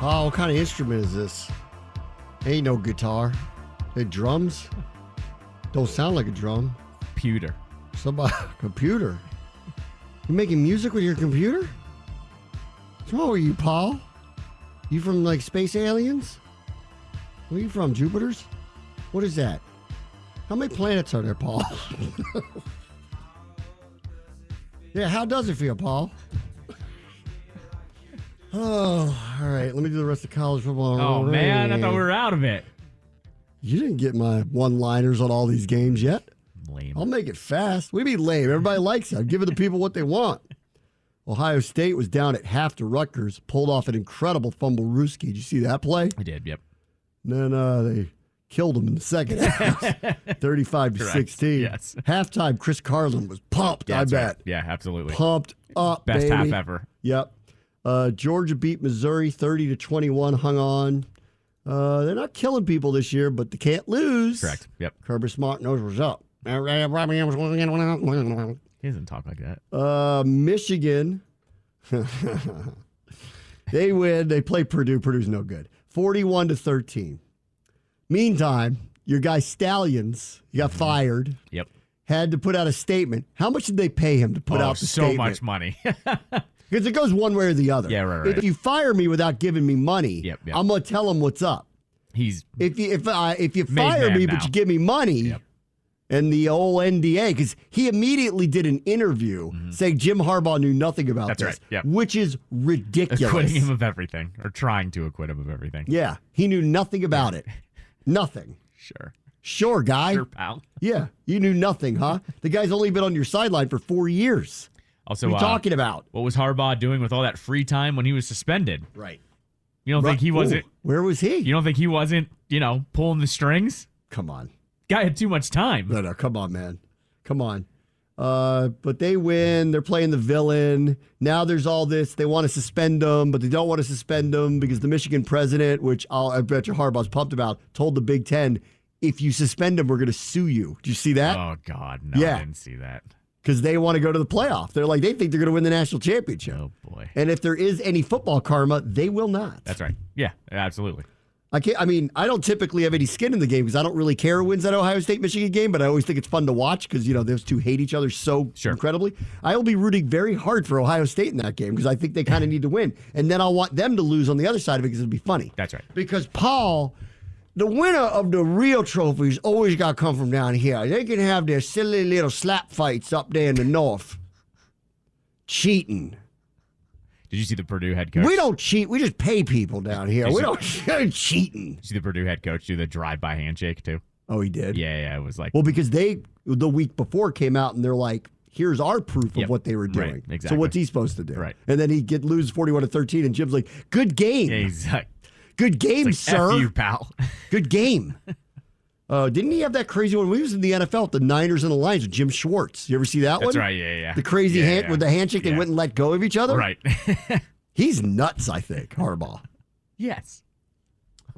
Oh, what kind of instrument is this? Ain't no guitar. They drums? Don't sound like a drum. Computer. Somebody, computer. You making music with your computer? What's wrong with you, Paul? You from like space aliens? Where are you from, Jupiter's? What is that? How many planets are there, Paul? Yeah, how does it feel, Paul? Oh, all right. Let me do the rest of college football. Oh, man, I thought we were out of it. You didn't get my one-liners on all these games yet. Lame. I'll make it fast. We be lame. Everybody likes it. I'm giving the people what they want. Ohio State was down at half to Rutgers, pulled off an incredible fumble Ruski. Did you see that play? I did, yep. And then they killed him in the second half, 35-16. Yes. Halftime, Chris Carlin was pumped, Yeah, I that's bet. right. Yeah, absolutely. Pumped up, Best baby. half ever. Yep. Georgia beat Missouri 30-21, hung on. They're not killing people this year, but they can't lose. Correct. Yep. Kirby Smart knows what's up. He doesn't talk like that. Michigan, they win. They play Purdue. Purdue's no good. 41-13. Meantime, your guy Stallions, he got fired. Yep. Had to put out a statement. How much did they pay him to put out the so statement? much money. Because it goes one way or the other. Yeah, right. If you fire me without giving me money, Yep. I'm going to tell him what's up. He's If you Made fire man me now. but you give me money, Yep. and the old NDA, because he immediately did an interview saying Jim Harbaugh knew nothing about That's this, right. Yep. which is ridiculous. acquitting him of everything, or trying to acquit him of everything. Yeah, he knew nothing about it. Nothing. Sure, guy. Sure, pal. Yeah, you knew nothing, huh? The guy's only been on your sideline for 4 years. Also, what are you talking about? What was Harbaugh doing with all that free time when he was suspended? Right. You don't think he wasn't? Ooh, where was he? You don't think he wasn't? Pulling the strings. Come on. Guy had too much time. No, come on, man. Come on. But they win. They're playing the villain. Now there's all this. They want to suspend them, but they don't want to suspend them because the Michigan president, which I bet you Harbaugh's pumped about, told the Big Ten, if you suspend them, we're going to sue you. Did you see that? Oh, God. No, Yeah. I didn't see that. Because they want to go to the playoff. They think they're going to win the national championship. Oh, boy. And if there is any football karma, they will not. That's right. Yeah, absolutely. I don't typically have any skin in the game because I don't really care who wins that Ohio State-Michigan game, but I always think it's fun to watch because, those two hate each other so incredibly. I will be rooting very hard for Ohio State in that game because I think they kind of need to win. And then I'll want them to lose on the other side of it because it'll be funny. That's right. Because Paul, the winner of the real trophies always got to come from down here. They can have their silly little slap fights up there in the north. Cheating. Did you see the Purdue head coach? We don't cheat. We just pay people down here. We don't cheating. Did you see the Purdue head coach do the drive-by handshake, too? Oh, he did? Yeah, it was like... Well, because they, the week before, came out and they're like, here's our proof of what they were doing. Right, exactly. So what's he supposed to do? Right. And then he lose 41-13, and Jim's like, good game. Yeah, he's like... Good game, like, sir. F you, pal. Good game. Didn't he have that crazy one? When he was in the NFL at the Niners and the Lions with Jim Schwartz. You ever see that one? That's right, yeah. The crazy with the handshake, they wouldn't let go of each other? Right. He's nuts, I think, Harbaugh. Yes.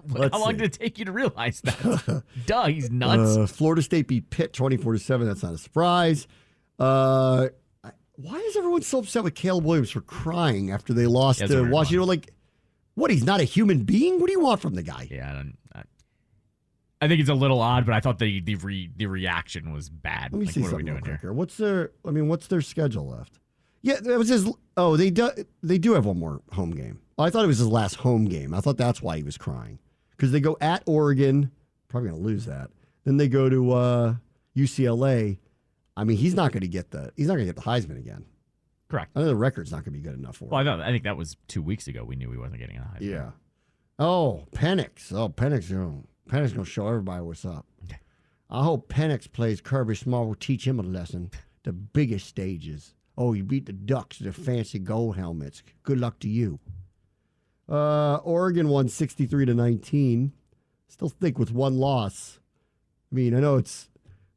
Let's How long see. did it take you to realize that? Duh, he's nuts. Florida State beat Pitt 24-7. That's not a surprise. Why is everyone so upset with Caleb Williams for crying after they lost to Washington? Like, what, he's not a human being? What do you want from the guy? Yeah, I think it's a little odd, but I thought the reaction was bad. Let me see what are we something doing here. What's their schedule left? Yeah, that was his. Oh, they do have one more home game. Oh, I thought it was his last home game. I thought that's why he was crying, because they go at Oregon, probably going to lose that. Then they go to UCLA. I mean, he's not going to get the Heisman again. Correct. I know the record's not going to be good enough for him. Well, I think that was 2 weeks ago. We knew he wasn't getting a Heisman. Yeah. Oh, Penix. Penix going to show everybody what's up. Okay. I hope Penix plays Kirby Smart will teach him a lesson. The biggest stages. Oh, you beat the Ducks, their fancy gold helmets. Good luck to you. Oregon won 63-19. Still think with one loss. I mean, I know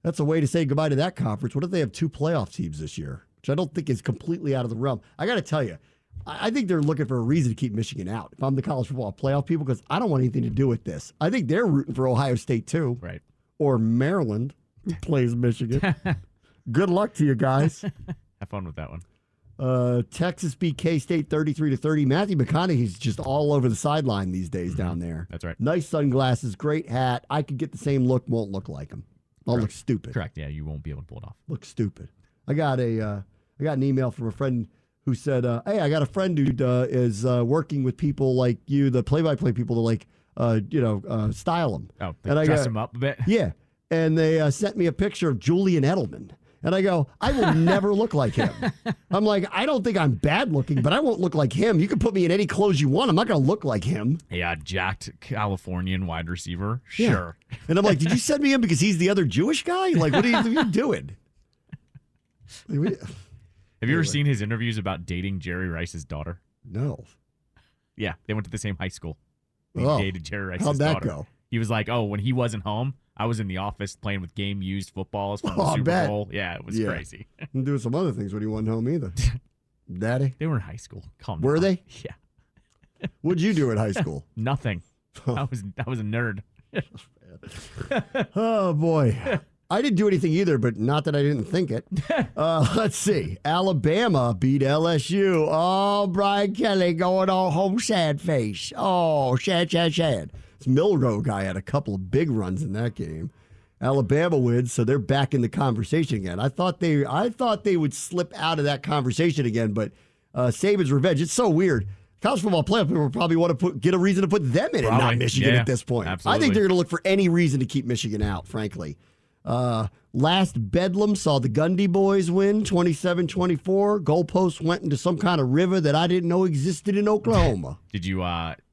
that's a way to say goodbye to that conference. What if they have 2 playoff teams this year? Which I don't think is completely out of the realm. I got to tell you, I think they're looking for a reason to keep Michigan out. If I'm the college football playoff people, because I don't want anything to do with this. I think they're rooting for Ohio State too. Right. Or Maryland, who plays Michigan. Good luck to you guys. Have fun with that one. Texas beat K-State 33-30. Matthew McConaughey's just all over the sideline these days down there. That's right. Nice sunglasses, great hat. I could get the same look, won't look like him. I'll look stupid. Correct. Yeah, you won't be able to pull it off. Look stupid. I got an email from a friend who said, "Hey, I got a friend who is working with people like you, the play-by-play people, to style them. Oh, dress them up a bit. Yeah, and they sent me a picture of Julian Edelman." And I go, I will never look like him. I'm like, I don't think I'm bad looking, but I won't look like him. You can put me in any clothes you want. I'm not going to look like him. Yeah, jacked Californian wide receiver. Yeah. Sure. And I'm like, did you send me him because he's the other Jewish guy? Like, what are you doing? Have you ever seen his interviews about dating Jerry Rice's daughter? No. Yeah, they went to the same high school. He dated Jerry Rice's how'd daughter. that go? He was like, when he wasn't home, I was in the office playing with game-used footballs from the Super Bowl. Yeah, it was crazy. And doing some other things when he wasn't home either. Daddy? They were in high school. Calm Were down. they? Yeah. What'd you do in high school? Nothing. I was a nerd. Oh, boy. I didn't do anything either, but not that I didn't think it. Let's see. Alabama beat LSU. Oh, Brian Kelly going all home sad face. Oh, sad. This Milroe guy had a couple of big runs in that game. Alabama wins, so they're back in the conversation again. I thought they would slip out of that conversation again, but Saban's revenge. It's so weird. College football playoff people probably want to get a reason to put them in and not Michigan at this point. Absolutely. I think they're going to look for any reason to keep Michigan out, frankly. Last Bedlam saw the Gundy boys win 27-24. Goalposts went into some kind of river that I didn't know existed in Oklahoma. Did you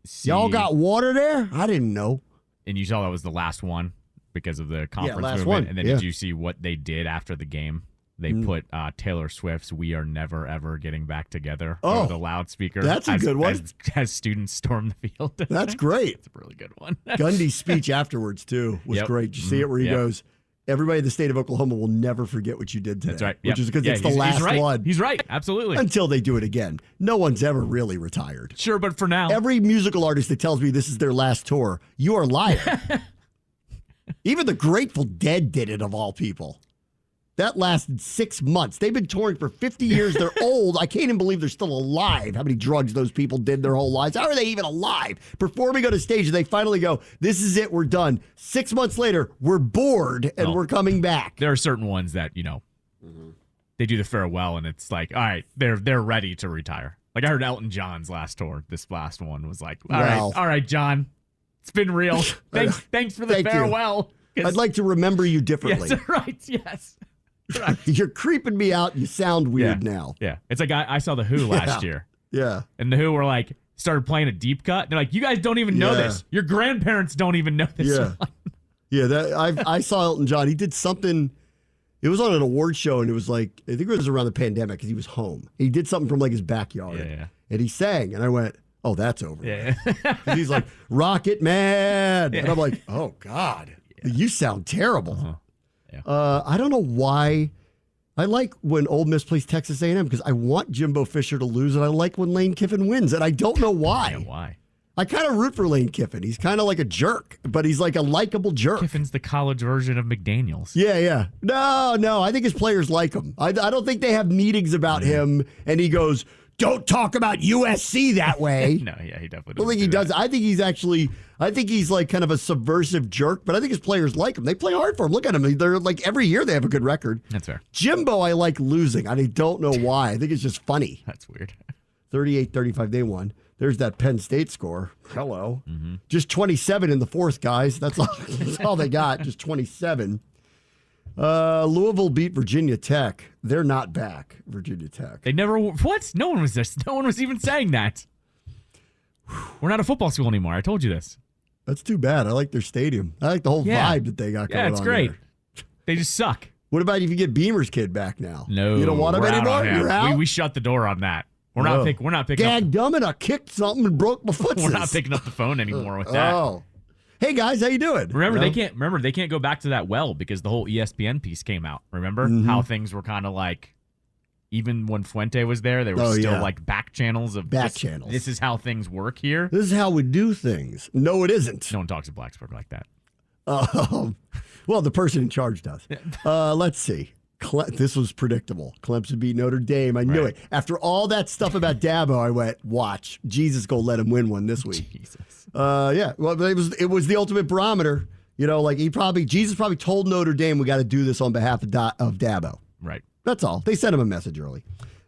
see? Y'all got water there? I didn't know. And you saw that was the last one because of the conference last movement. one. And then did you see what they did after the game? They put Taylor Swift's "We Are Never Ever Getting Back Together" over the loudspeaker. That's a good one. As students storm the field. That's great. It's a really good one. Gundy's speech afterwards, too, was great. Did you see it where he goes, everybody in the state of Oklahoma will never forget what you did today. That's right. Which is because it's the last one. He's right. Absolutely. Until they do it again. No one's ever really retired. Sure, but for now. Every musical artist that tells me this is their last tour, you are lying. Even the Grateful Dead did it, of all people. That lasted 6 months. They've been touring for 50 years. They're old. I can't even believe they're still alive. How many drugs those people did their whole lives. How are they even alive? Performing on a stage, and they finally go, this is it, we're done. 6 months later, we're bored, and we're coming back. There are certain ones that, they do the farewell, and it's like, all right, they're ready to retire. Like I heard Elton John's last tour. This last one was like, all right, John, it's been real. Thanks for the farewell. I'd like to remember you differently. Yes, right, yes. Right. You're creeping me out. You sound weird now. Yeah. It's like I saw The Who last year. Yeah. And The Who were like, started playing a deep cut. They're like, you guys don't even know this. Your grandparents don't even know this. Yeah. I saw Elton John. He did something. It was on an award show, and it was like, I think it was around the pandemic because he was home. He did something from like his backyard. Yeah. And he sang, and I went, oh, that's over. Yeah. He's like, Rocket Man. And I'm like, oh, God. You sound terrible. Uh-huh. I don't know why. I like when Ole Miss plays Texas A&M because I want Jimbo Fisher to lose, and I like when Lane Kiffin wins, and I don't know why. Why? I kind of root for Lane Kiffin. He's kind of like a jerk, but he's like a likable jerk. Kiffin's the college version of McDaniels. Yeah. No. I think his players like him. I don't think they have meetings about him, and he goes, don't talk about USC that way. No, he definitely doesn't. I don't think he does. I think he's like kind of a subversive jerk, but I think his players like him. They play hard for him. Look at him. They're like every year they have a good record. That's fair. Jimbo, I like losing. I don't know why. I think it's just funny. That's weird. 38-35, they won. There's that Penn State score. Hello. Mm-hmm. Just 27 in the fourth, guys. That's all they got, just 27. Louisville beat Virginia Tech. They're not back, Virginia Tech. They never. What? No one was this. No one was even saying that. We're not a football school anymore. I told you this. That's too bad. I like their stadium. I like the whole vibe that they got going on. Yeah, it's great. There. They just suck. What about if you get Beamer's kid back now? No, you don't want him anymore. You're out. We shut the door on that. We're not picking. Gaggummit, I kicked something and broke my foot. We're not picking up the phone anymore with that. Oh, hey guys, how you doing? Remember they can't go back to that well because the whole ESPN piece came out. Remember how things were kind of like, even when Fuente was there, there were still like back channels of channels. This is how things work here. This is how we do things. No, it isn't. No one talks to Blacksburg like that. Well, the person in charge does. Let's see. This was predictable. Clemson beat Notre Dame. I knew it. After all that stuff about Dabo, I went, watch. Jesus go let him win one this week. Jesus. Yeah. Well, it was the ultimate barometer. Like Jesus probably told Notre Dame we got to do this on behalf of Dabo. Right. That's all. They sent him a message early.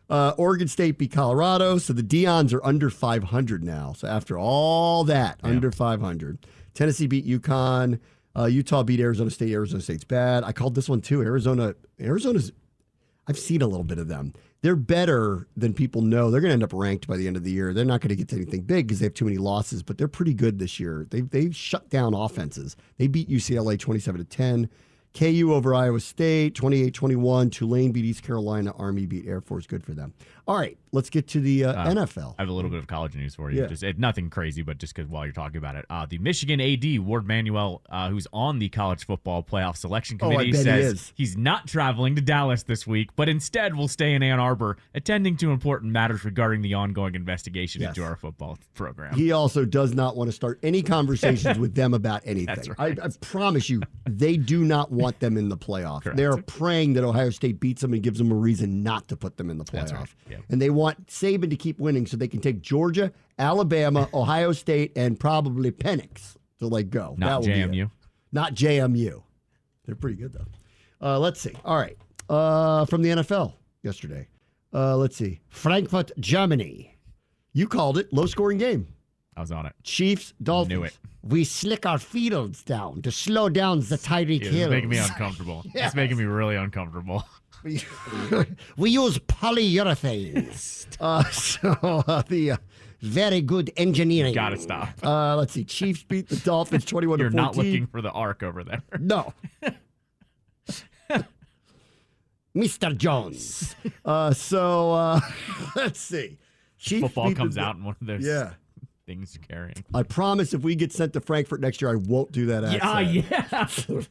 Oregon State beat Colorado, so the Deons are under 500 now. So after all that, under 500. Tennessee beat UConn. Utah beat Arizona State. Arizona State's bad. I called this one too. Arizona's, I've seen a little bit of them. They're better than people know. They're going to end up ranked by the end of the year. They're not going to get to anything big because they have too many losses, but they're pretty good this year. They've shut down offenses. They beat UCLA 27-10. KU over Iowa State, 28-21. Tulane beat East Carolina. Army beat Air Force. Good for them. All right, let's get to the NFL. I have a little bit of college news for you. Yeah. Just nothing crazy, but just because while you're talking about it, the Michigan AD Ward Manuel, who's on the college football playoff selection committee, says he's not traveling to Dallas this week, but instead will stay in Ann Arbor, attending to important matters regarding the ongoing investigation into our football program. He also does not want to start any conversations with them about anything. That's right. I promise you, they do not want them in the playoff. Correct. They're praying that Ohio State beats them and gives them a reason not to put them in the playoff. That's right. Yep. And they want Saban to keep winning so they can take Georgia, Alabama, Ohio State, and probably Penix to go. Not JMU. Not JMU. They're pretty good, though. Let's see. All right. From the NFL yesterday. Let's see. Frankfurt, Germany. You called it. Low-scoring game. I was on it. Chiefs, Dolphins. Knew it. We slick our fields down to slow down the Tyreek Hill. It's making me uncomfortable. Yes. It's making me really uncomfortable. We use polyurethanes. The very good engineering. Gotta stop. Let's see. Chiefs beat the Dolphins 21-14. You're not looking for the arc over there. No. Mr. Jones. Let's see. Chiefs Football comes out in one of those things you're carrying. I promise if we get sent to Frankfurt next year, I won't do that accent.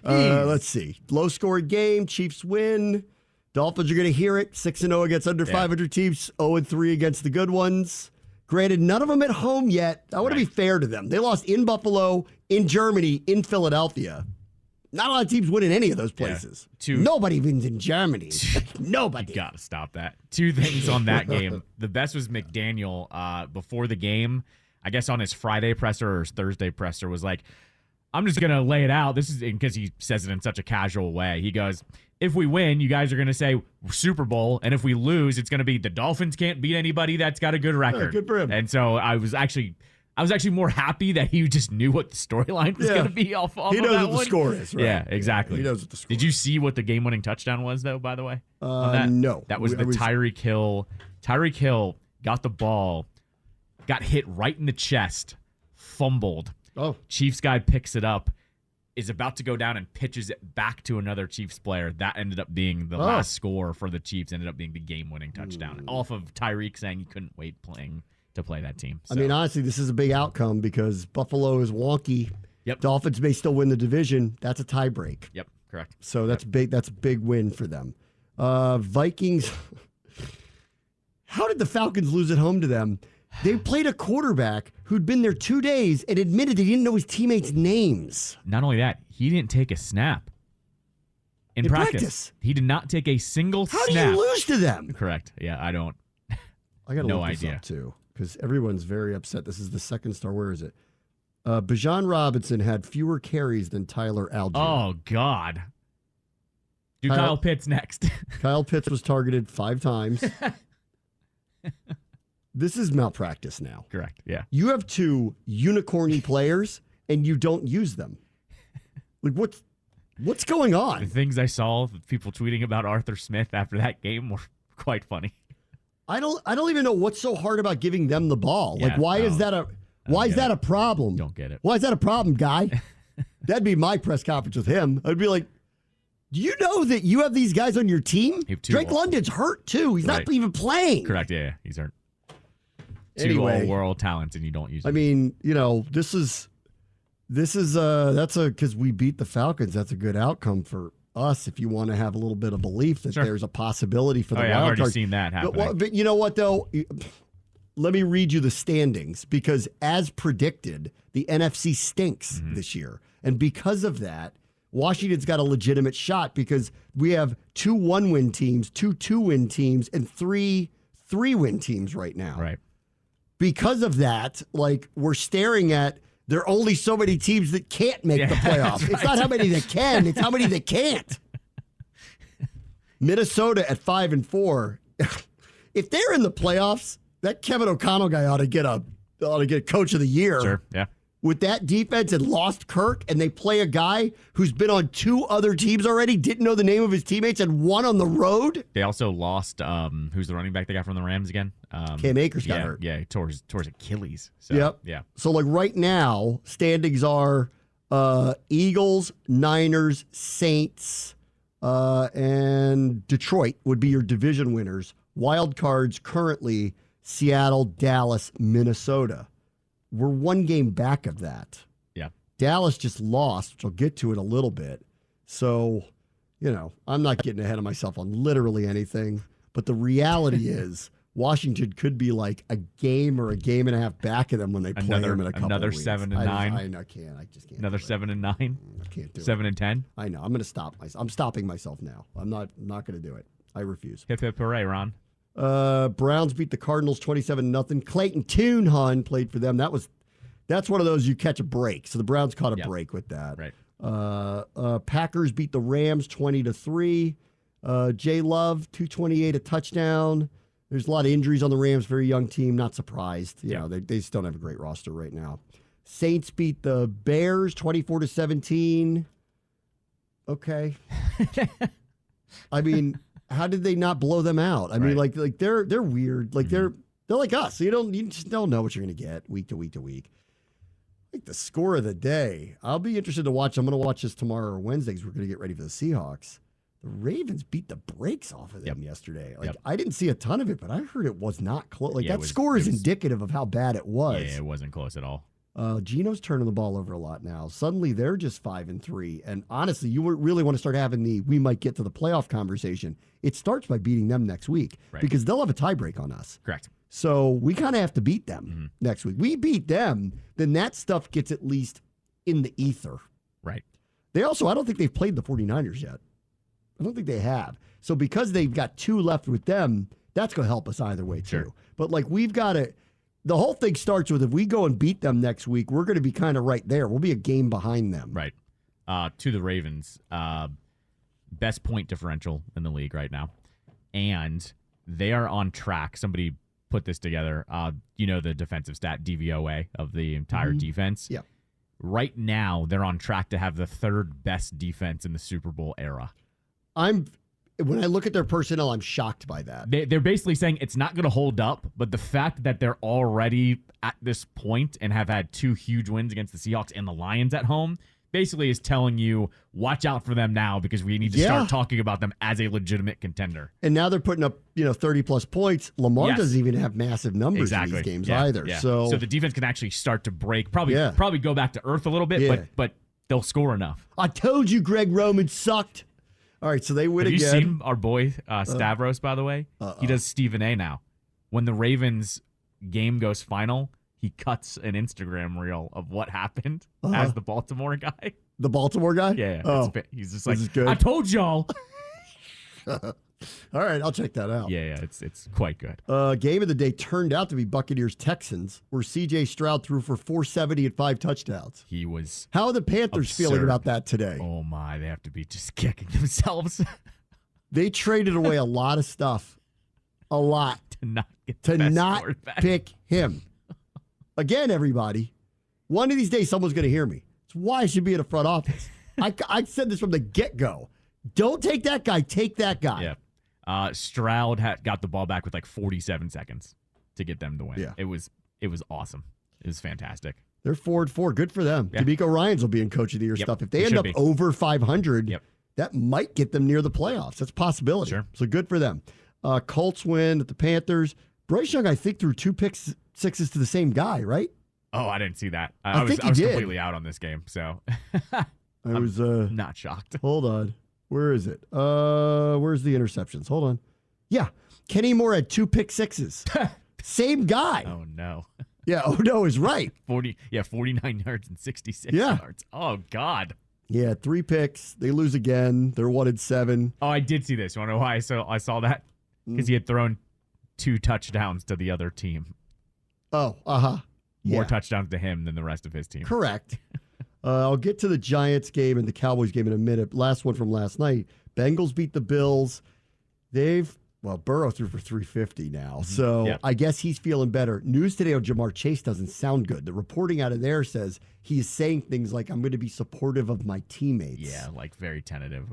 Let's see. Low-scoring game. Chiefs win. Dolphins are going to hear it. 6-0 against under 500 teams. 0-3 against the good ones. Granted, none of them at home yet. I want to be fair to them. They lost in Buffalo, in Germany, in Philadelphia. Not a lot of teams win in any of those places. Nobody wins in Germany. Nobody. You gotta stop that. Two things on that game. The best was McDaniel before the game. I guess on his Friday presser or his Thursday presser was like, I'm just gonna lay it out. This is because he says it in such a casual way. He goes, if we win, you guys are gonna say Super Bowl, and if we lose, it's gonna be the Dolphins can't beat anybody that's got a good record. Good for him. And so I was actually more happy that he just knew what the storyline was going to be off he of knows that what the one. score is, right? Yeah, exactly. He knows what the score Did you see what the game-winning touchdown was, though, by the way? No. That was Tyreek Hill. Tyreek Hill got the ball, got hit right in the chest, fumbled. Oh. Chiefs guy picks it up, is about to go down and pitches it back to another Chiefs player. That ended up being the last score for the Chiefs, ended up being the game-winning touchdown. Off of Tyreek saying he couldn't wait to play that team. So. I mean, honestly, this is a big outcome because Buffalo is wonky. Yep. Dolphins may still win the division. That's a tie break. Yep, correct. So that's big. That's a big win for them. Vikings. How did the Falcons lose at home to them? They played a quarterback who'd been there 2 days and admitted he didn't know his teammates' names. Not only that, he didn't take a snap in practice. He did not take a single snap. How do you lose to them? Correct. Yeah, I got no idea. This up too. Because everyone's very upset. This is the second star. Where is it? Bijan Robinson had fewer carries than Tyler Algier. Oh, God. Do Kyle Pitts next. Kyle Pitts was targeted 5 times. This is malpractice now. Correct, yeah. You have 2 unicorny players, and you don't use them. Like, what's going on? The things I saw, people tweeting about Arthur Smith after that game were quite funny. I don't even know what's so hard about giving them the ball. Yeah, like, why is that a problem? Don't get it. Why is that a problem, guy? That'd be my press conference with him. I'd be like, do you know that you have these guys on your team? Drake London's hurt too. He's not even playing. Correct. Yeah, he's hurt. Anyway, 2 all-world talents, and you don't use them. I mean, that's because we beat the Falcons. That's a good outcome for us if you want to have a little bit of belief that there's a possibility for the wild card. I've already seen that happen. But you know what, though? Let me read you the standings because as predicted, the NFC stinks this year. And because of that, Washington's got a legitimate shot because we have 2 1-win teams, 2 2-win teams, and 3 3-win teams right now. Right. Because of that, like, we're staring at there are only so many teams that can't make the playoffs. Right. It's not how many that can, it's how many that can't. Minnesota at 5-4. If they're in the playoffs, that Kevin O'Connell guy ought to get coach of the year. Sure, yeah. With that defense and lost Kirk, and they play a guy who's been on 2 other teams already, didn't know the name of his teammates, and won on the road. They also lost, who's the running back they got from the Rams again? Cam Akers got hurt. Yeah, he tore his Achilles. So, yep. Yeah. So, like, right now, standings are Eagles, Niners, Saints, and Detroit would be your division winners. Wild cards currently Seattle, Dallas, Minnesota. We're 1 game back of that. Yeah. Dallas just lost, which I'll get to in a little bit. So, I'm not getting ahead of myself on literally anything. But the reality is Washington could be like a game or a game and a half back of them when they play them in a couple another of weeks. 7-9. I can't. I just can't. Another 7-9. I can't do 7-10. I know. I'm going to stop myself. I'm stopping myself now. I'm not going to do it. I refuse. Hip hip hooray, Ron. Browns beat the Cardinals 27-0. Clayton Toonhun played for them. That's one of those you catch a break. So the Browns caught a break with that. Right. Packers beat the Rams 20-3. Jay Love 228 a touchdown. There's a lot of injuries on the Rams. Very young team. Not surprised. They just don't have a great roster right now. Saints beat the Bears 24-17. Okay. I mean, how did they not blow them out? I mean, like they're weird. Like they're like us. So you just don't know what you're going to get week to week to week. Like the score of the day. I'll be interested to watch. I'm going to watch this tomorrow or Wednesday because we're going to get ready for the Seahawks. The Ravens beat the brakes off of them yesterday. Like I didn't see a ton of it, but I heard it was not close. Like score is indicative of how bad it was. Yeah, it wasn't close at all. Geno's turning the ball over a lot now. Suddenly they're just 5-3. And honestly, you really want to start having we might get to the playoff conversation. It starts by beating them next week because they'll have a tiebreak on us. Correct. So we kind of have to beat them next week. We beat them, then that stuff gets at least in the ether. Right. I don't think they've played the 49ers yet. I don't think they have. So because they've got 2 left with them, that's going to help us either way too. Sure. But like we've got to, the whole thing starts with if we go and beat them next week, we're going to be kind of right there. We'll be a game behind them. Right. To the Ravens, best point differential in the league right now. And they are on track. Somebody put this together. The defensive stat DVOA of the entire defense. Yeah. Right now, they're on track to have the 3rd best defense in the Super Bowl era. When I look at their personnel, I'm shocked by that. They're basically saying it's not going to hold up, but the fact that they're already at this point and have had 2 huge wins against the Seahawks and the Lions at home basically is telling you, watch out for them now because we need to start talking about them as a legitimate contender. And now they're putting up 30-plus points. Lamar doesn't even have massive numbers in these games either. Yeah. So the defense can actually start to break, probably go back to earth a little bit, but they'll score enough. I told you Greg Roman sucked. All right, so they win again. Have you seen our boy Stavros, by the way? He does Stephen A now. When the Ravens game goes final, he cuts an Instagram reel of what happened as the Baltimore guy. The Baltimore guy? Yeah. Oh. He's just like, good. I told y'all. All right, I'll check that out. Yeah, it's quite good. Game of the day turned out to be Buccaneers-Texans, where C.J. Stroud threw for 470 and 5 touchdowns. He was How are the Panthers feeling about that today? Oh, my. They have to be just kicking themselves. They traded away a lot of stuff. A lot. to not pick him. Again, everybody, one of these days someone's going to hear me. It's why I should be in a front office. I said this from the get-go. Don't take that guy. Take that guy. Yeah. Stroud got the ball back with like 47 seconds to get them to win. Yeah. It was awesome. It was fantastic. They're 4-4. Good for them. Yeah. D'Amico Ryans will be in Coach of the Year stuff. If they end up over 500, that might get them near the playoffs. That's a possibility. Sure. So good for them. Colts win at the Panthers. Bryce Young, I think, threw 2 pick sixes to the same guy, right? Oh, I didn't see that. I was did. completely out on this game, so I was not shocked. Hold on. Where is it? Where's the interceptions? Hold on. Yeah. Kenny Moore had 2 pick sixes. Same guy. Oh, no. Yeah, oh no is right. 49 yards and 66 yards. Oh, God. Yeah, 3 picks. They lose again. They're 1-7. Oh, I did see this. You want to know why I saw that? Because he had thrown 2 touchdowns to the other team. Oh, More touchdowns to him than the rest of his team. Correct. I'll get to the Giants game and the Cowboys game in a minute. Last one from last night. Bengals beat the Bills. Burrow threw for 350 now. So I guess he's feeling better. News today on Jamar Chase doesn't sound good. The reporting out of there says he's saying things like, I'm going to be supportive of my teammates. Yeah, like very tentative.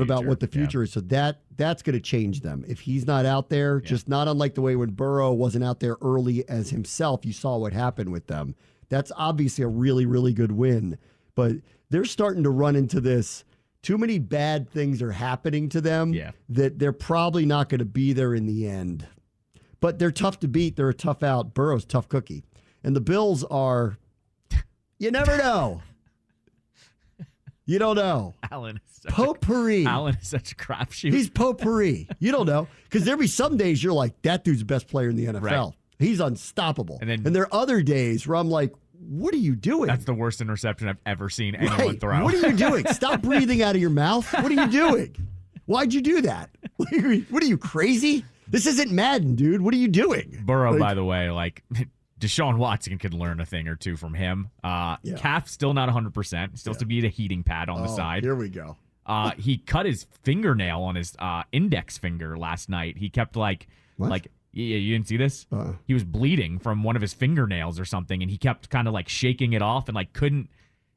About what the future is. So that's going to change them. If he's not out there, just not unlike the way when Burrow wasn't out there early as himself, you saw what happened with them. That's obviously a really, really good win. But they're starting to run into this. Too many bad things are happening to them that they're probably not going to be there in the end. But they're tough to beat. They're a tough out. Burrow's tough cookie. And the Bills are, you never know. You don't know. Allen is potpourri. Allen is such a crapshoot. He's potpourri. You don't know. Because there'll be some days you're like, that dude's the best player in the NFL. Right. He's unstoppable. And there are other days where I'm like, what are you doing? That's the worst interception I've ever seen anyone throw. What are you doing? Stop breathing out of your mouth. What are you doing? Why'd you do that? What are you, crazy? This isn't Madden, dude. What are you doing? Burrow, by the way, Deshaun Watson could learn a thing or two from him. Calf still not 100%. Still to be the heating pad on the side. Here we go. He cut his fingernail on his index finger last night. He kept yeah, you didn't see this? He was bleeding from one of his fingernails or something, and he kept kind of shaking it off and couldn't.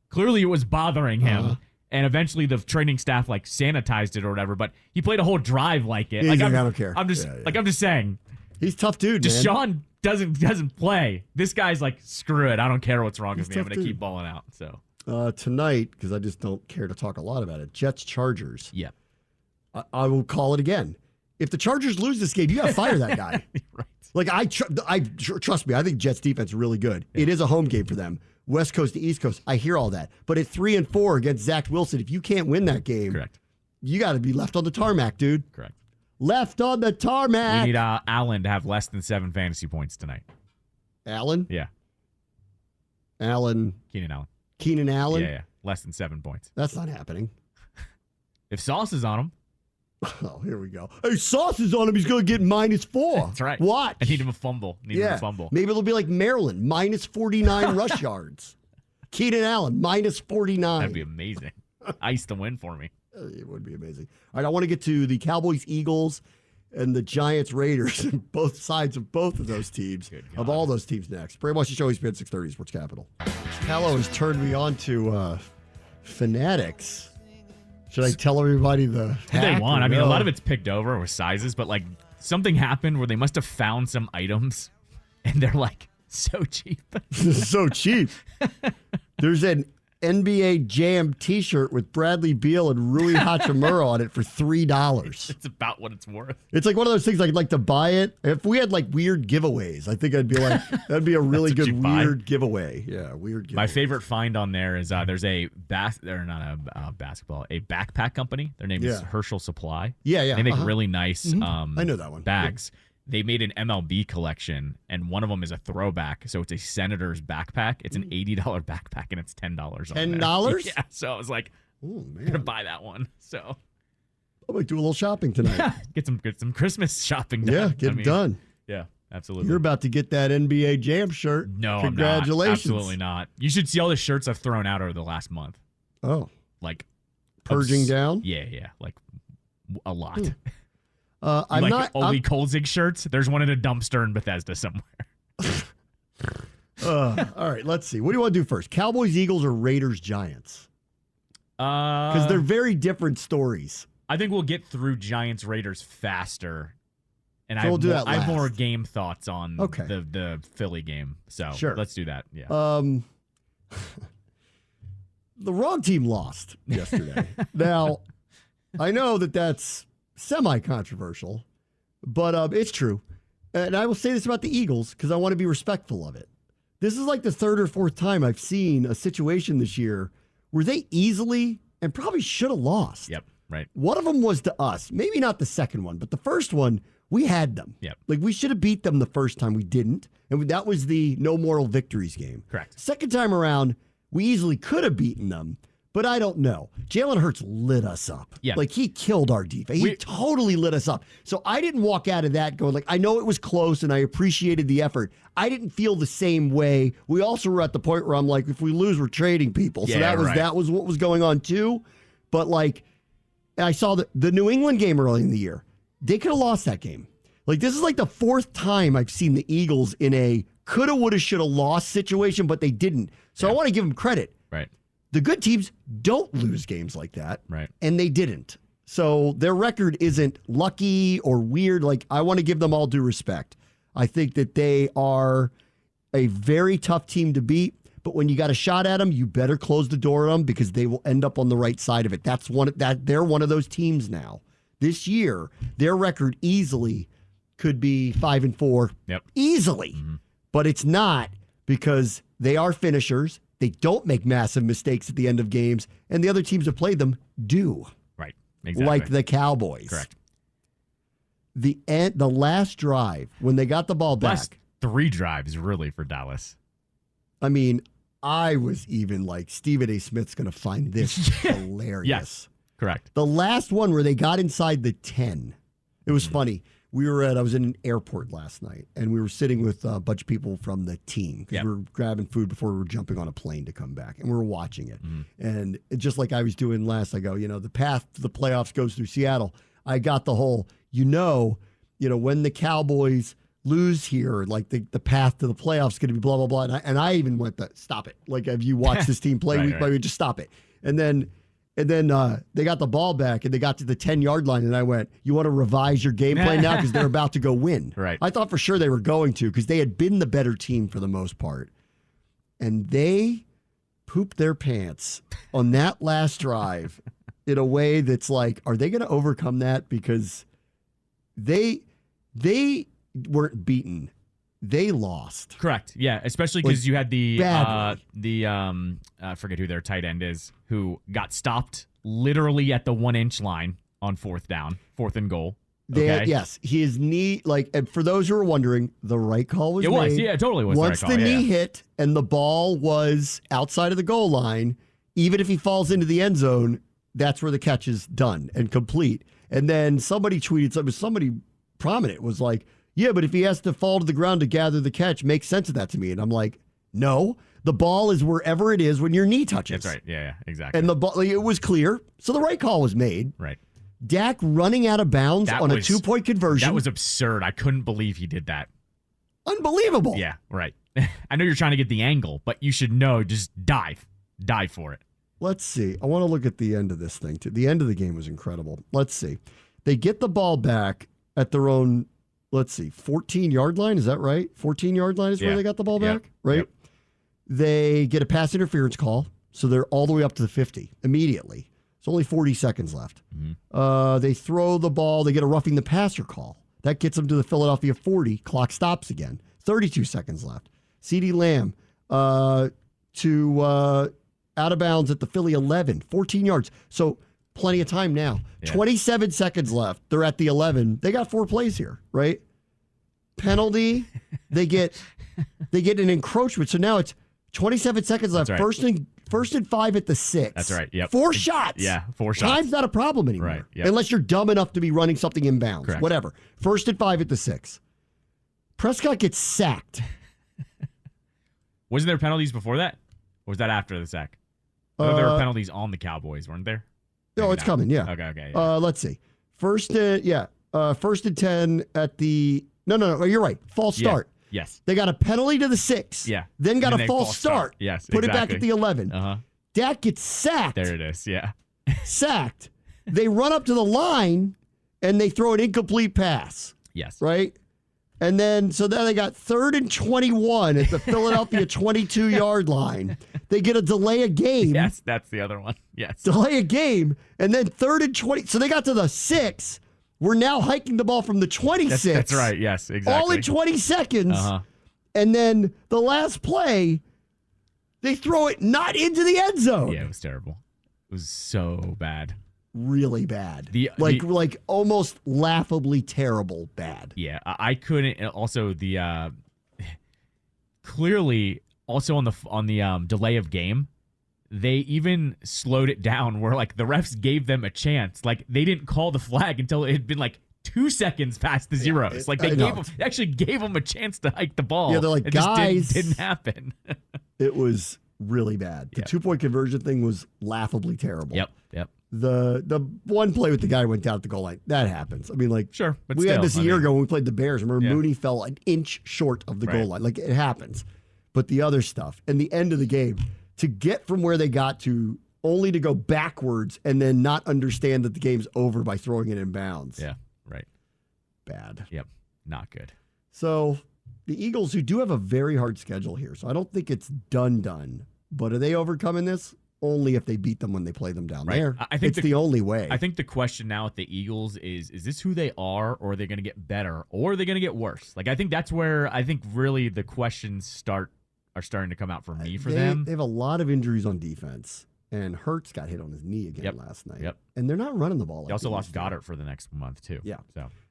Clearly, it was bothering him. And eventually, the training staff sanitized it or whatever. But he played a whole drive like it. I don't care. I'm just I'm just saying. He's a tough dude. Deshaun doesn't play. This guy's screw it. I don't care what's wrong with me. I'm gonna keep balling out. So tonight, because I just don't care to talk a lot about it. Jets Chargers. Yeah. I will call it again. If the Chargers lose this game, you got to fire that guy. Right. Trust me, I think Jets defense is really good. Yeah. It is a home game for them. West Coast to East Coast, I hear all that. But at 3-4 against Zach Wilson, if you can't win that game, correct, you got to be left on the tarmac, dude. Correct. Left on the tarmac. We need Allen to have less than 7 fantasy points tonight. Allen? Yeah. Keenan Allen. Keenan Allen? Yeah. Less than 7 points. That's not happening. If Sauce is on him. Oh, here we go. Hey, Sauce is on him. He's going to get -4. That's right. Watch. I need him a fumble. Him a fumble. Maybe it'll be like Maryland, -49 rush yards. Keenan Allen, -49. That'd be amazing. Ice the win for me. It would be amazing. All right, I want to get to the Cowboys, Eagles, and the Giants, Raiders, and both sides of both of those teams, of all those teams next. Brainwashing Show, ESPN 630, Sports Capital. Callow has turned me on to Fanatics. Should I tell everybody the hack? They want. I mean, a lot of it's picked over with sizes, but something happened where they must have found some items, and they're so cheap. So cheap. There's an NBA Jam T-shirt with Bradley Beal and Rui Hachimura on it for $3. It's about what it's worth. It's one of those things I'd like to buy it. If we had weird giveaways, I think I'd be that'd be a really good weird giveaway. Yeah, weird giveaway. My favorite find on there is there's a basketball, a backpack company. Their name is Herschel Supply. Yeah. They make really nice I know that one. Bags. Yeah. They made an MLB collection, and one of them is a throwback. So it's a Senator's backpack. It's an $80 backpack, and it's $10 on $10? Yeah. So I was like, I'm going to buy that one. So I might do a little shopping tonight. Get some Christmas shopping done. Yeah, get it done. Yeah, absolutely. You're about to get that NBA Jam shirt. No, congratulations. I'm not. Absolutely not. You should see all the shirts I've thrown out over the last month. Oh. Purging down? Yeah. A lot. I'm not Olie Kolzig shirts. There's one in a dumpster in Bethesda somewhere. All right, let's see. What do you want to do first? Cowboys, Eagles, or Raiders, Giants? Because they're very different stories. I think we'll get through Giants, Raiders faster. And so I have more game thoughts on the Philly game. So let's do that. Yeah. The wrong team lost yesterday. Now, I know that's semi-controversial, but it's true. And I will say this about the Eagles because I want to be respectful of it. This is the third or fourth time I've seen a situation this year where they easily and probably should have lost. Yep, right. One of them was to us. Maybe not the second one, but the first one, we had them. Yep. We should have beat them the first time. We didn't. And that was the no moral victories game. Correct. Second time around, we easily could have beaten them, But I don't know. Jalen Hurts lit us up. Yeah. Like, he killed our defense. He totally lit us up. So I didn't walk out of that going, like, I know it was close and I appreciated the effort. I didn't feel the same way. We also were at the point where I'm like, if we lose, we're trading people. So that was what was going on too. But, like, I saw the New England game early in the year. They could have lost that game. Like, this is like the fourth time I've seen the Eagles in a coulda, woulda, shoulda lost situation, but they didn't. So I want to give them credit. Right. The good teams don't lose games like that. Right. And they didn't. So their record isn't lucky or weird. Like, I want to give them all due respect. I think that they are a very tough team to beat. But when you got a shot at them, you better close the door on them because they will end up on the right side of it. They're one of those teams now. This year, their record easily could be 5-4. Yep. Easily. Mm-hmm. But it's not because they are finishers. They don't make massive mistakes at the end of games, and the other teams that played them do. Right. Exactly. Like the Cowboys. Correct. The last drive, when they got the ball back. Last 3 drives, really, for Dallas. I mean, I was even like, Stephen A. Smith's going to find this hilarious. Yes, correct. The last one where they got inside the 10. It was funny. I was in an airport last night, and we were sitting with a bunch of people from the team because we were grabbing food before we were jumping on a plane to come back, and we were watching it. And just like I was doing last, I go, the path to the playoffs goes through Seattle. I got the whole, when the Cowboys lose here, like the path to the playoffs is going to be blah, blah, blah. And I even went, stop it. Like, have you watched this team play week by week? Just stop it. And then they got the ball back and they got to the 10-yard line. And I went, you want to revise your game plan now? Because they're about to go win. Right. I thought for sure they were going to because they had been the better team for the most part. And they pooped their pants on that last drive in a way that's like, are they going to overcome that? Because they weren't beaten. They lost. Correct. Yeah, especially because you had I forget who their tight end is, who got stopped literally at the 1-inch line on 4th down, 4th and goal. Okay? Yes, his knee. And for those who are wondering, the right call was made. It totally was. Once the right call. the knee hit and the ball was outside of the goal line, even if he falls into the end zone, that's where the catch is done and complete. And then somebody tweeted somebody prominent was like, yeah, but if he has to fall to the ground to gather the catch, makes sense of that to me. And I'm like, no, the ball is wherever it is when your knee touches. That's right. Yeah, exactly. And the ball, it was clear. So the right call was made. Right. Dak running out of bounds on a 2-point conversion. That was absurd. I couldn't believe he did that. Unbelievable. Yeah, right. I know you're trying to get the angle, but you should know, just dive. Dive for it. Let's see. I want to look at the end of this thing, too. The end of the game was incredible. Let's see. They get the ball back at their own, 14-yard line. Is that right? 14-yard line is where they got the ball back, right? Yep. They get a pass interference call, so they're all the way up to the 50 immediately. It's only 40 seconds left. Mm-hmm. They throw the ball. They get a roughing the passer call. That gets them to the Philadelphia 40. Clock stops again. 32 seconds left. CeeDee Lamb to out of bounds at the Philly 11. 14 yards. So plenty of time now. Yeah. 27 seconds left. They're at the 11. They got 4 plays here, right? Penalty. They get an encroachment. So now it's 27 seconds left. Right. First and 5 at the 6. That's right. Yep. 4 shots. Yeah, 4 shots. Time's not a problem anymore. Right. Yep. Unless you're dumb enough to be running something inbounds. Correct. Whatever. First and 5 at the 6. Prescott gets sacked. Wasn't there penalties before that? Or was that after the sack? There were penalties on the Cowboys, weren't there? No, it's coming, yeah. Okay. Yeah. Let's see. First and 10 at the... No, you're right. False start. Yes. They got a penalty to the 6. Yeah. Then got a false start. Yes, Put it back at the 11. Uh-huh. Dak gets sacked. There it is, yeah. Sacked. They run up to the line, and they throw an incomplete pass. Yes. Right? And then they got 3rd and 21 at the Philadelphia 22-yard line. They get a delay of game. Yes, that's the other one. Yes. Delay a game, and then 3rd and 20. So they got to the 6. We're now hiking the ball from the 26. That's right. Yes, exactly. All in 20 seconds. Uh-huh. And then the last play, they throw it not into the end zone. Yeah, it was terrible. It was so bad. Really bad. Like almost laughably terrible bad. Yeah, I couldn't. Also, clearly also on the delay of game, they even slowed it down where like the refs gave them a chance. Like they didn't call the flag until it had been like 2 seconds past the zeros. Like they actually gave them a chance to hike the ball. Yeah, they're like, it guys, just didn't happen. It was really bad. The 2-point conversion thing was laughably terrible. Yep. The one play with the guy who went down at the goal line, that happens. I mean, like, sure, but we had this a year ago when we played the Bears. Remember, Mooney fell an inch short of the goal line. Like, it happens. But the other stuff, and the end of the game, to get from where they got to only to go backwards and then not understand that the game's over by throwing it in bounds. Yeah, right. Bad. Yep, not good. So the Eagles, who do have a very hard schedule here, so I don't think it's done. But are they overcoming this? Only if they beat them when they play them down there. I think it's the only way. I think the question now with the Eagles is this who they are, or are they going to get better, or are they going to get worse? Like, I think that's where I think really the questions are starting to come out for me for them. They have a lot of injuries on defense, and Hurts got hit on his knee again last night. Yep. And they're not running the ball. They also lost Goddard for the next month, too. Yeah.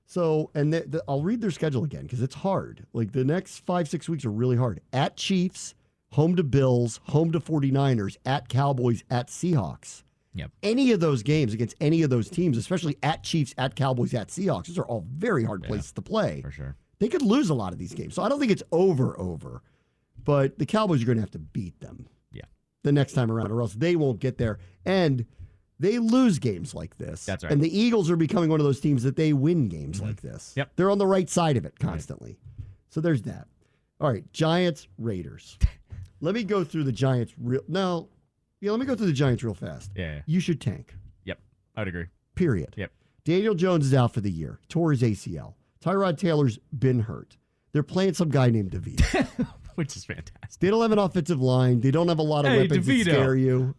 So and I'll read their schedule again because it's hard. Like, the next 5-6 weeks are really hard. At Chiefs, home to Bills, home to 49ers, at Cowboys, at Seahawks. Yep. Any of those games against any of those teams, especially at Chiefs, at Cowboys, at Seahawks, those are all very hard places to play. For sure. They could lose a lot of these games. So I don't think it's over. But the Cowboys are going to have to beat them the next time around, or else they won't get there. And they lose games like this. That's right. And the Eagles are becoming one of those teams that they win games like this. Yep. They're on the right side of it constantly. Right. So there's that. All right, Giants, Raiders. Let me go through the Giants let me go through the Giants real fast. Yeah. You should tank. Yep. I'd agree. Period. Yep. Daniel Jones is out for the year. Tore his ACL. Tyrod Taylor's been hurt. They're playing some guy named DeVito. Which is fantastic. They don't have an offensive line. They don't have a lot of weapons to scare you.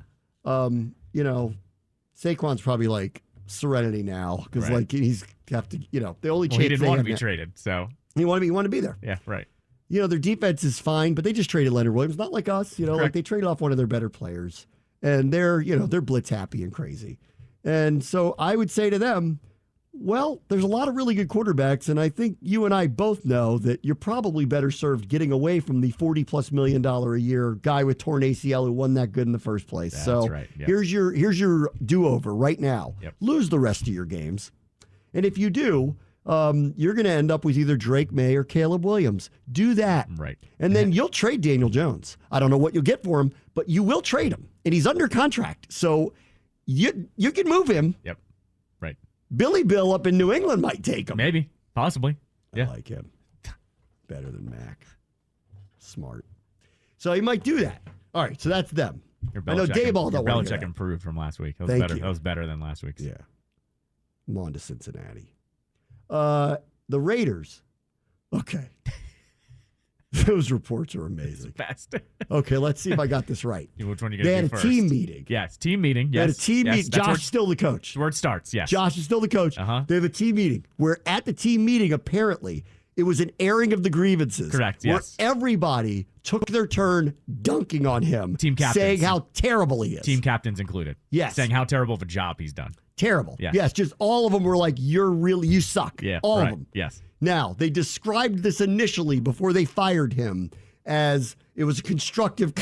Saquon's probably like Serenity now because like he's have to, the only chance he didn't want to be traded, so he wanted to be there. Yeah, right. Their defense is fine, but they just traded Leonard Williams, not like us. Like they traded off one of their better players, and they're blitz happy and crazy. And so I would say to them, well, there's a lot of really good quarterbacks, and I think you and I both know that you're probably better served getting away from the $40+ million a year guy with torn ACL who wasn't that good in the first place. That's right. Yep. Here's your do-over right now. Yep. Lose the rest of your games, and if you do, you're going to end up with either Drake May or Caleb Williams. Do that. Right. And then you'll trade Daniel Jones. I don't know what you'll get for him, but you will trade him, and he's under contract, so you can move him. Yep. Right. Billy Bill up in New England might take him. Maybe. Possibly. Yeah. I like him. Better than Mac. Smart. So he might do that. All right, so that's them. I know Dayball don't want to Belichick improved from last week. That was Thank better. you. That was better than last week's. Yeah. I'm on to Cincinnati. The Raiders. Okay. Those reports are amazing. Best. Okay, let's see if I got this right. Which one you They going to had do a first? team meeting. Yes, team meeting. Yes. They had a team meeting. Josh is still the coach. Where it starts, yes. Josh is still the coach. Uh-huh. They have a team meeting where at the team meeting, apparently, it was an airing of the grievances. Correct, where yes. everybody took their turn dunking on him. Team captains. Saying how terrible he is. Team captains included. Yes. Saying how terrible of a job he's done. Terrible. Yes. Yes, just all of them were like, you suck. Yeah, all right. of them. Yes. Now, they described this initially before they fired him as it was a constructive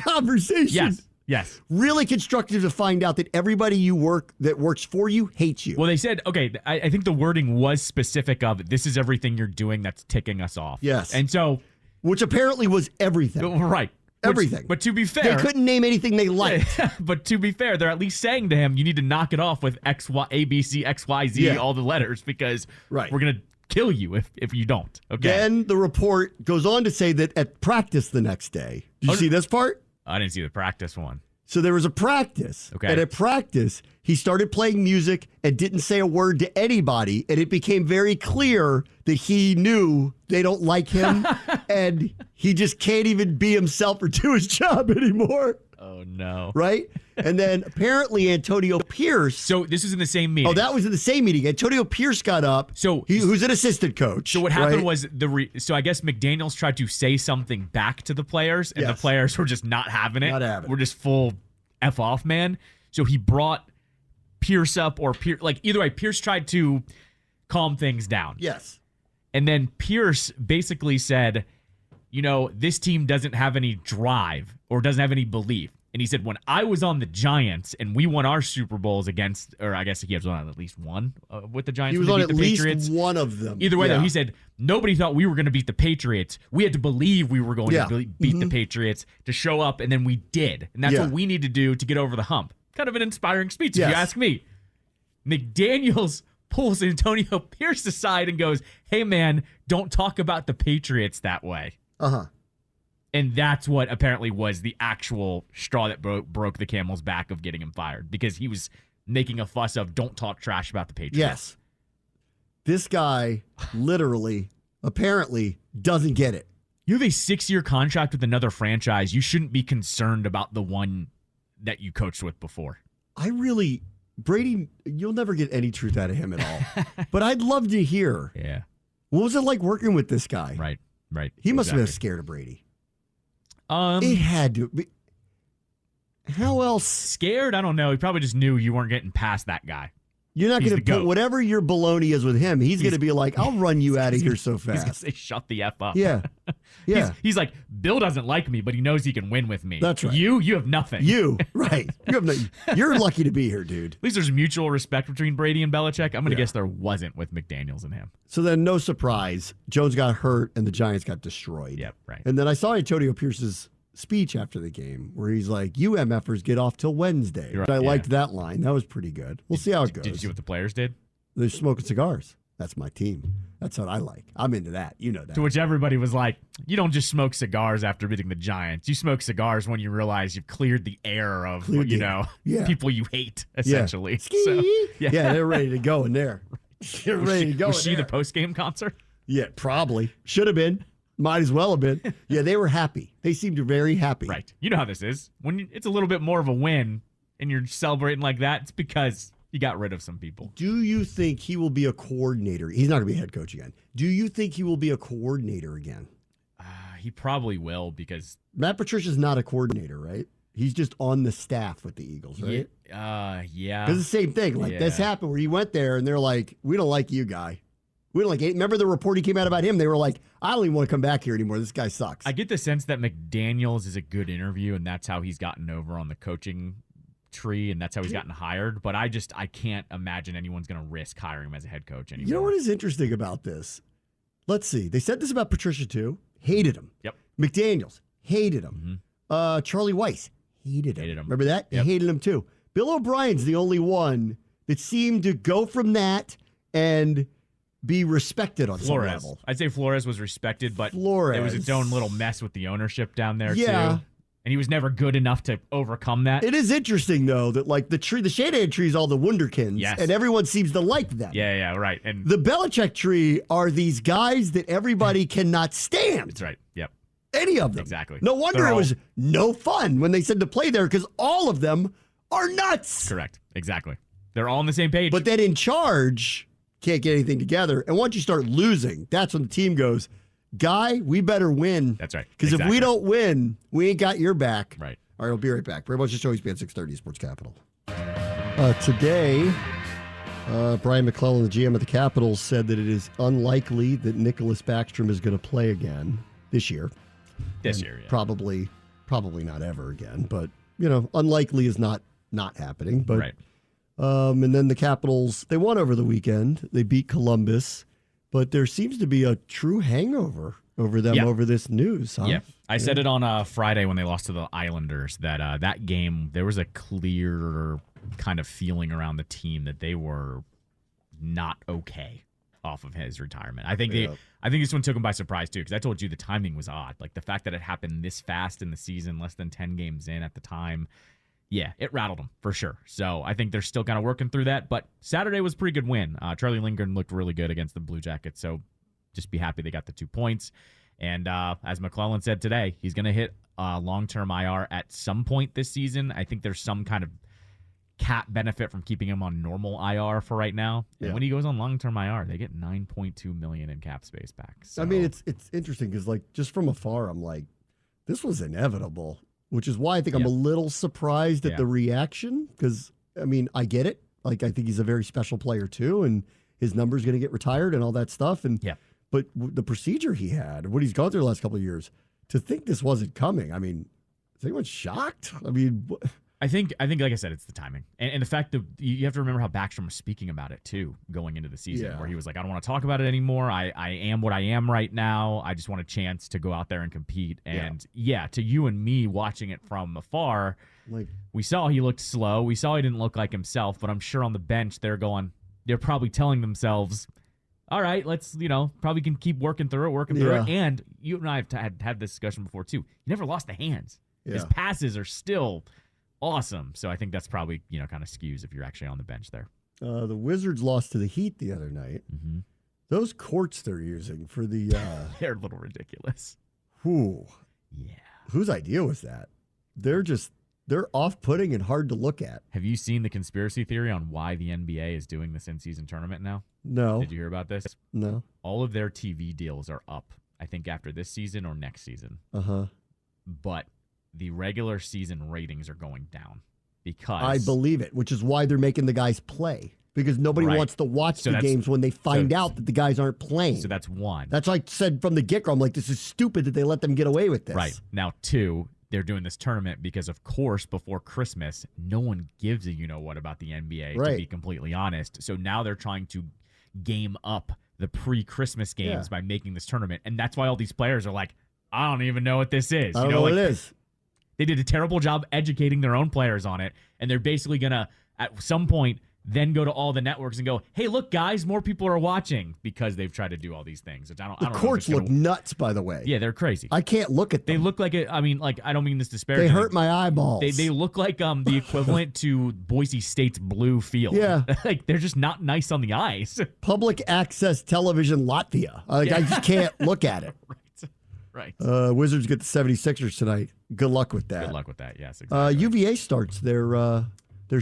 conversation. Yes. Really constructive to find out that everybody that works for you hates you. Well, they said, okay, I think the wording was specific of this is everything you're doing that's ticking us off. Yes. And so. Which apparently was everything. Right. Everything. But to be fair. They couldn't name anything they liked. But to be fair, they're at least saying to him, you need to knock it off with X, Y, A, B, C, X, Y, Z, all the letters, because we're going to kill you if you don't. Okay. Then the report goes on to say that at practice the next day. Did you see this part? I didn't see the practice one. So there was a practice. Okay. And at practice, he started playing music and didn't say a word to anybody. And it became very clear that he knew they don't like him. And he just can't even be himself or do his job anymore. Oh, no. Right? And then apparently Antonio Pierce. So this is in the same meeting. Oh, that was in the same meeting. Antonio Pierce got up. So who's an assistant coach. So what happened was so I guess McDaniels tried to say something back to the players, and the players were just not having it. Not having it. We're just full F off, man. So he brought Pierce up, or either way, Pierce tried to calm things down. Yes. And then Pierce basically said, this team doesn't have any drive or doesn't have any belief. And he said, when I was on the Giants and we won our Super Bowls against, or I guess he was on at least one with the Giants. He was on at least one of them. Either way, though, he said, nobody thought we were going to beat the Patriots. We had to believe we were going to beat the Patriots to show up, and then we did. And that's what we need to do to get over the hump. Kind of an inspiring speech, if you ask me. McDaniels pulls Antonio Pierce aside and goes, hey, man, don't talk about the Patriots that way. Uh-huh. And that's what apparently was the actual straw that broke the camel's back of getting him fired, because he was making a fuss of don't talk trash about the Patriots. Yes. This guy literally, apparently, doesn't get it. You have a 6-year contract with another franchise. You shouldn't be concerned about the one that you coached with before. Brady, you'll never get any truth out of him at all. But I'd love to hear. Yeah. What was it like working with this guy? Right. He must have been scared of Brady. It had to be. How else? Scared? I don't know. He probably just knew you weren't getting past that guy. You're not going to put whatever your baloney is with him. He's going to be like, I'll run you out of here so fast. He's going to say, shut the F up. Yeah. He's like, Bill doesn't like me, but he knows he can win with me. That's right. You have nothing. Right. You're lucky to be here, dude. At least there's mutual respect between Brady and Belichick. I'm going to guess there wasn't with McDaniels and him. So then, no surprise, Jones got hurt and the Giants got destroyed. Yep, right. And then I saw Antonio Pierce's speech after the game where he's like, you MFers get off till Wednesday. Right, I liked that line. That was pretty good. We'll see how it goes. Did you see what the players did? They're smoking cigars. That's my team. That's what I like. I'm into that. You know that. To which everybody was like, you don't just smoke cigars after beating the Giants. You smoke cigars when you realize you've cleared the air of, people you hate, essentially. Yeah, they're ready to go in there. They're ready to go. Was she the post-game concert? Yeah, probably. Should have been. Might as well have been. Yeah, they were happy. They seemed very happy. Right. You know how this is. When it's a little bit more of a win and you're celebrating like that, it's because you got rid of some people. Do you think he will be a coordinator? He's not going to be a head coach again. Do you think he will be a coordinator again? He probably will, because Matt Patricia's not a coordinator, right? He's just on the staff with the Eagles, right? Yeah. Because the same thing. Like this happened where he went there and they're like, we don't like you, guy. We don't like it. Remember the report he came out about him? They were like, I don't even want to come back here anymore. This guy sucks. I get the sense that McDaniels is a good interview, and that's how he's gotten over on the coaching tree, and that's how he's gotten hired. But I can't imagine anyone's going to risk hiring him as a head coach anymore. You know what is interesting about this? Let's see. They said this about Patricia, too. Hated him. Yep. McDaniels, hated him. Charlie Weiss, hated him. Remember that? Yep. They hated him, too. Bill O'Brien's the only one that seemed to go from that and be respected on some level. I'd say Flores was respected, but it was its own little mess with the ownership down there, too. And he was never good enough to overcome that. It is interesting, though, that like the Shanahan tree is all the wunderkinds, and everyone seems to like them. Yeah, right. And the Belichick tree are these guys that everybody cannot stand. That's right. Yep. Any of them. Exactly. No wonder it was no fun when they said to play there, because all of them are nuts. Correct. Exactly. They're all on the same page. But then in charge can't get anything together. And once you start losing, that's when the team goes, guy, we better win. That's right. Because if we don't win, we ain't got your back. Right. All right, we'll be right back. Very much the show. ESPN 630 Sports Capital. Today, Brian McClellan, the GM of the Capitals, said that it is unlikely that Nicholas Backstrom is going to play again this year. Probably not ever again. But, unlikely is not happening. But, right. And then the Capitals, they won over the weekend. They beat Columbus. But there seems to be a true hangover over them over this news. Huh? Yeah. I said it on Friday when they lost to the Islanders that that game, there was a clear kind of feeling around the team that they were not okay off of his retirement. I think this one took him by surprise, too, because I told you the timing was odd. Like the fact that it happened this fast in the season, less than 10 games in at the time. Yeah, it rattled them for sure. So I think they're still kind of working through that. But Saturday was a pretty good win. Charlie Lindgren looked really good against the Blue Jackets. So just be happy they got the 2 points. And as McClellan said today, he's going to hit long-term IR at some point this season. I think there's some kind of cap benefit from keeping him on normal IR for right now. And when he goes on long-term IR, they get $9.2 million in cap space back. So. I mean, it's interesting because like just from afar, I'm like, this was inevitable. Which is why I think I'm a little surprised at the reaction because, I mean, I get it. Like, I think he's a very special player, too, and his number's going to get retired and all that stuff. But the procedure he had, what he's gone through the last couple of years, to think this wasn't coming, I mean, Is anyone shocked? I mean, I think, like I said, it's the timing and the fact that you have to remember how Backstrom was speaking about it too, going into the season, where he was like, "I don't want to talk about it anymore. I am what I am right now. I just want a chance to go out there and compete." And to you and me watching it from afar, like we saw he looked slow. We saw he didn't look like himself. But I'm sure on the bench they're probably telling themselves, "All right, let's probably can keep working through it." And you and I have had this discussion before too. He never lost the hands. Yeah. His passes are still awesome. So I think that's probably, kind of skews if you're actually on the bench there. The Wizards lost to the Heat the other night. Mm-hmm. Those courts they're using for the... they're a little ridiculous. Whew. Yeah. Whose idea was that? They're off-putting and hard to look at. Have you seen the conspiracy theory on why the NBA is doing this in-season tournament now? No. Did you hear about this? No. All of their TV deals are up, I think, after this season or next season. Uh-huh. But the regular season ratings are going down because... I believe it, which is why they're making the guys play. Because nobody wants to watch the games when they find out that the guys aren't playing. So that's one. That's like I said from the get-go. I'm like, this is stupid that they let them get away with this. Right. Now, two, they're doing this tournament because, of course, before Christmas, no one gives a you-know-what about the NBA, to be completely honest. So now they're trying to game up the pre-Christmas games by making this tournament. And that's why all these players are like, I don't even know what this is. I don't know what it is. They did a terrible job educating their own players on it, and they're basically going to, at some point, then go to all the networks and go, hey, look, guys, more people are watching, because they've tried to do all these things. Which I don't know courts look nuts, by the way. Yeah, they're crazy. I can't look at them. They look like it. I mean, I don't mean this disparagingly. They hurt my eyeballs. They look like the equivalent to Boise State's blue field. Yeah. Like, they're just not nice on the ice. Public access television Latvia. I just can't look at it. Right. Wizards get the 76ers tonight. Good luck with that. Good luck with that, yes, exactly. UVA starts their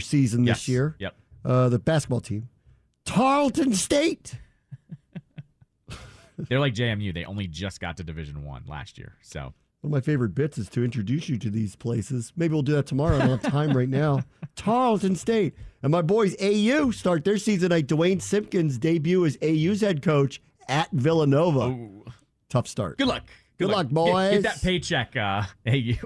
season this year. Yep. The basketball team. Tarleton State. They're like JMU. They only just got to Division I last year. So one of my favorite bits is to introduce you to these places. Maybe we'll do that tomorrow. I don't have time right now. Tarleton State. And my boys AU start their season tonight. Dwayne Simpkins' debut as AU's head coach at Villanova. Ooh. Tough start. Good luck. Good luck, boys. Get that paycheck, AU.